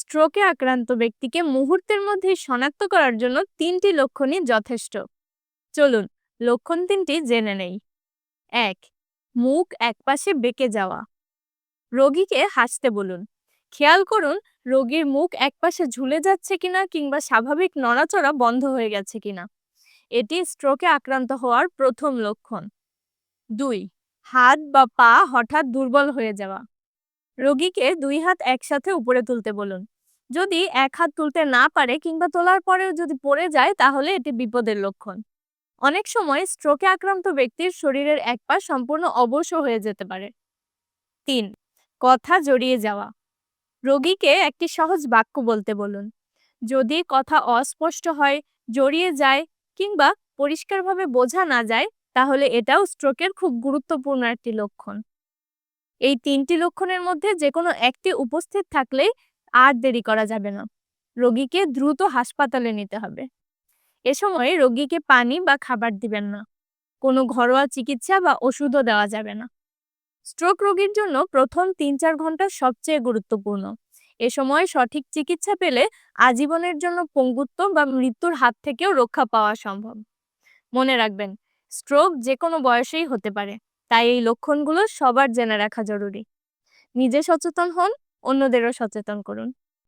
স্ট্রোকে আক্রান্ত ব্যক্তিকে মুহূর্তের মধ্যেই শনাক্ত করার জন্য 3টি লক্ষণই যথেষ্ট। চলুন লক্ষণ 3টি জেনে নেই। 1. মুখ একপাশে বেঁকে যাওয়া। রোগীকে হাসতে বলুন। খেয়াল করুন রোগীর মুখ একপাশে ঝুলে যাচ্ছে কিনা কিংবা স্বাভাবিক নড়াচড়া বন্ধ হয়ে গেছে কিনা। এটি স্ট্রোকে আক্রান্ত হওয়ার প্রথম লক্ষণ। 2. হাত বা পা হঠাৎ দুর্বল হয়ে যাওয়া। রোগীকে 2 হাত একসাথে উপরে তুলতে বলুন। যদি এক হাত তুলতে না পারে কিংবা তোলার পরেও যদি পড়ে যায় তাহলে এটি বিপদের লক্ষণ। অনেক সময় স্ট্রোকে আক্রান্ত ব্যক্তির শরীরের এক পা সম্পূর্ণ অবশ হয়ে যেতে পারে। 3. কথা জড়িয়ে যাওয়া। রোগীকে একটি সহজ বাক্য বলতে বলুন। যদি কথা অস্পষ্ট হয়, জড়িয়ে যায় কিংবা পরিষ্কারভাবে বোঝা না যায় তাহলে এটাও স্ট্রোকের খুব গুরুত্বপূর্ণ একটি লক্ষণ। এই 3টি লক্ষণের মধ্যে যেকোনো একটি উপস্থিত থাকলেই আর দেরি করা যাবে না। রোগীকে দ্রুত হাসপাতালে নিতে হবে। এ সময় রোগীকে পানি বা খাবার দিবেন না। কোনো ঘরোয়া চিকিৎসা বা ওষুধও দেওয়া যাবে না। স্ট্রোক রোগীর জন্য প্রথম 3-4 ঘন্টা সবচেয়ে গুরুত্বপূর্ণ। এ সময় সঠিক চিকিৎসা পেলে আজীবনের জন্য পঙ্গুত্ব বা মৃত্যুর হাত থেকেও রক্ষা পাওয়া সম্ভব। মনে রাখবেন, স্ট্রোক যে কোনো বয়সেই হতে পারে, তাই এই লক্ষণগুলো সবার জেনে রাখা জরুরি। নিজে সচেতন হন, অন্যদেরও সচেতন করুন।